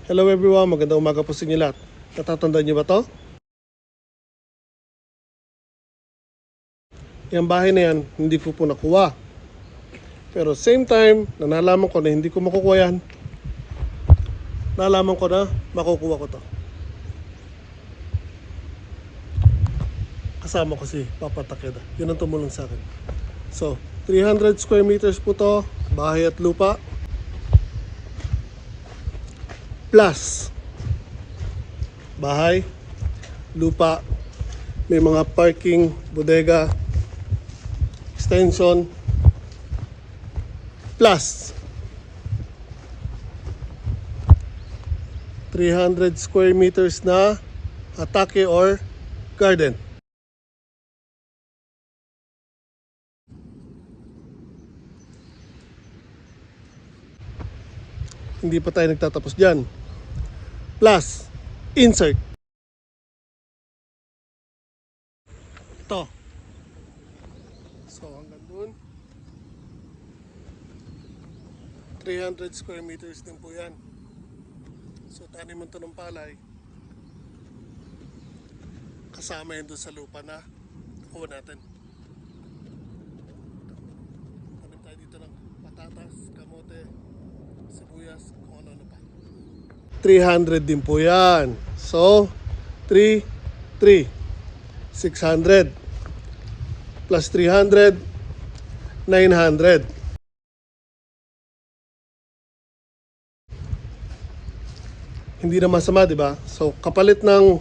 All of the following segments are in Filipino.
Hello everyone, magandang umaga po sa inyo lahat. Natatandaan niyo ba to? Yung bahay na yan, hindi ko po nakuha. Pero same time, na nalaman ko na hindi ko makukuha yan, nalaman ko na makukuha ko to. Kasama ko si Papa Takeda. Yun ang tumulong sa akin. So, 300 square meters po to, bahay at lupa. Plus, bahay, lupa, may mga parking, bodega, extension, plus 300 square meters na atake or garden. Hindi pa tayo nagtatapos dyan. Plus, insert. Ito. So, hanggang dun. 300 square meters din po yan. So, taniman to ng palay. Kasama yun doon sa lupa na nakuha natin. Tanim tayo dito ng patatas, kamote, sibuyas, kung ano pa. 300 din po yan. So, 600 plus 300, 900. Hindi na masama, di ba? So, kapalit ng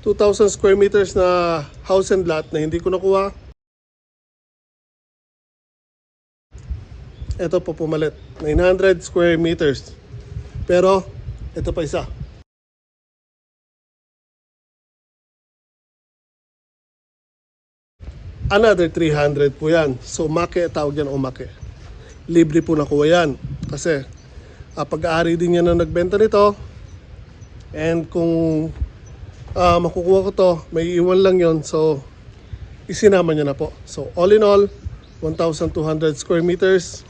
2,000 square meters na house and lot na hindi ko nakuha, ito po pumalit. 900 square meters. Pero, ito pa isa. Another 300 po yan. So, make, tawag yan o make. Libre po nakuha yan. Kasi, pag-aari din yan na nagbenta nito. And kung makukuha ko to, may iwan lang yon. So, isinama niya na po. So, all in all, 1,200 square meters.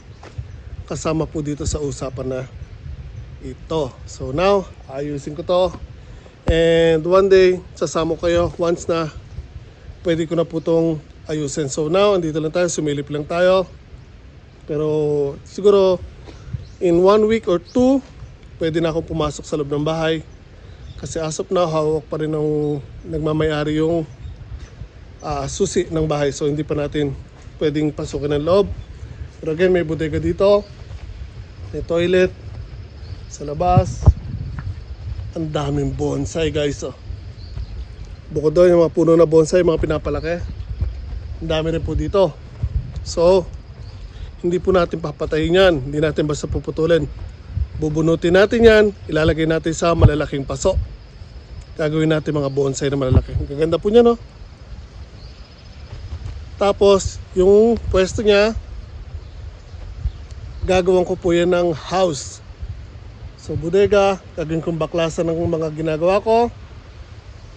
Kasama po dito sa usapan na ito. So, now, ayusin ko to. And one day, sasama kayo once na pwede ko na po itong ayusin. So now, andito lang tayo, sumilip lang tayo. Pero siguro in 1 week or 2, pwede na akong pumasok sa loob ng bahay. Kasi as of now, hawak pa rin ng nagmamayari yung susi ng bahay. So hindi pa natin pwedeng pasukin ng loob. Pero again, may bodega dito. May toilet. Sa labas. Ang daming bonsai guys. Oh. Bukod doon yung mga puno na bonsai, mga pinapalaki. Ang dami rin po dito. So, hindi po natin papatayin yan. Hindi natin basta puputulin. Bubunutin natin yan. Ilalagay natin sa malalaking paso. Gagawin natin mga bonsai na malalaki. Ang gaganda po niya, no? Tapos, yung pwesto niya, gagawin ko po yan ng house. So, bodega. Gagawin kong baklasan ng mga ginagawa ko.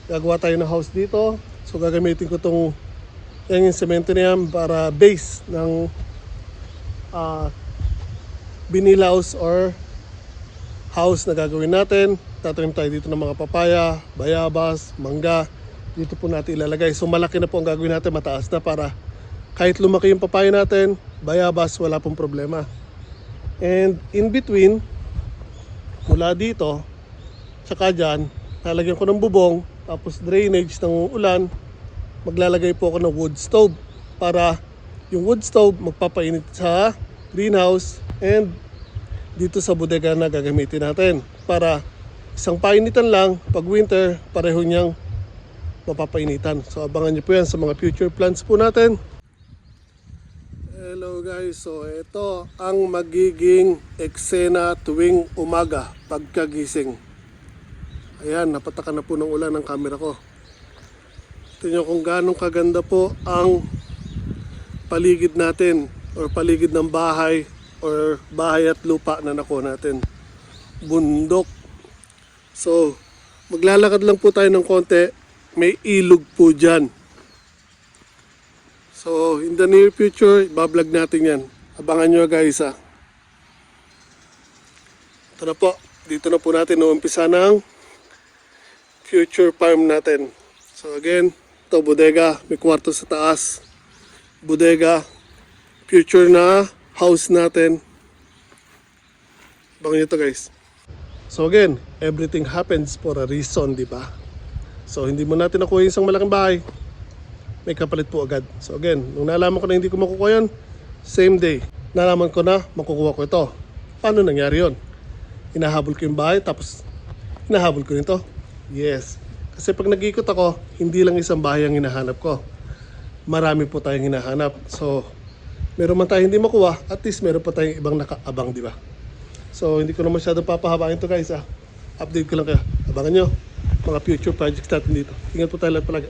Gagawa tayo ng house dito. So, gagamitin ko itong yan yung semento na yan para base ng binilaws or house na gagawin natin. Tatanim tayo dito ng mga papaya, bayabas, mangga. Dito po natin ilalagay. So malaki na po ang gagawin natin, mataas na para kahit lumaki yung papaya natin, bayabas, wala pong problema. And in between, mula dito, tsaka dyan, lalagyan ko ng bubong, tapos drainage ng ulan. Maglalagay po ako ng wood stove para yung wood stove magpapainit sa greenhouse and dito sa bodega na gagamitin natin para isang painitan lang pag winter pareho niyang mapapainitan. So abangan niyo po yan sa mga future plans po natin. Hello guys, so ito ang magiging eksena tuwing umaga pagkagising. Ayan, napatakan na po ng ulan ang camera ko. Tingnan kung gaano kaganda po ang paligid natin or paligid ng bahay or bahay at lupa na nakuha natin. Bundok. So, maglalakad lang po tayo ng konti. May ilog po dyan. So, in the near future, ibablog natin yan. Abangan nyo guys ha. Ito na po. dito na po natin uumpisa ng future farm natin. So again, ito bodega, may kwarto sa taas. Bodega, future na house natin. Bang nyo to guys. So again, everything happens for a reason, di ba? So hindi mo natin nakuha yung isang malaking bahay, may kapalit po agad. So again, nung nalaman ko na hindi ko makukuha yun, same day, nalaman ko na makukuha ko ito. Paano nangyari yun? Hinahabol ko yung bahay, tapos hinahabol ko nito. Yes. Kasi pag nag-ikot ako, hindi lang isang bahay ang hinahanap ko. Marami po tayong hinahanap. So, meron man tayong hindi makuha, at least meron pa tayong ibang nakaabang, di ba? So, hindi ko na masyadong papahabain ito guys. Update ko lang kayo. Abangan nyo mga future projects natin dito. Ingat po tayo lahat palagi.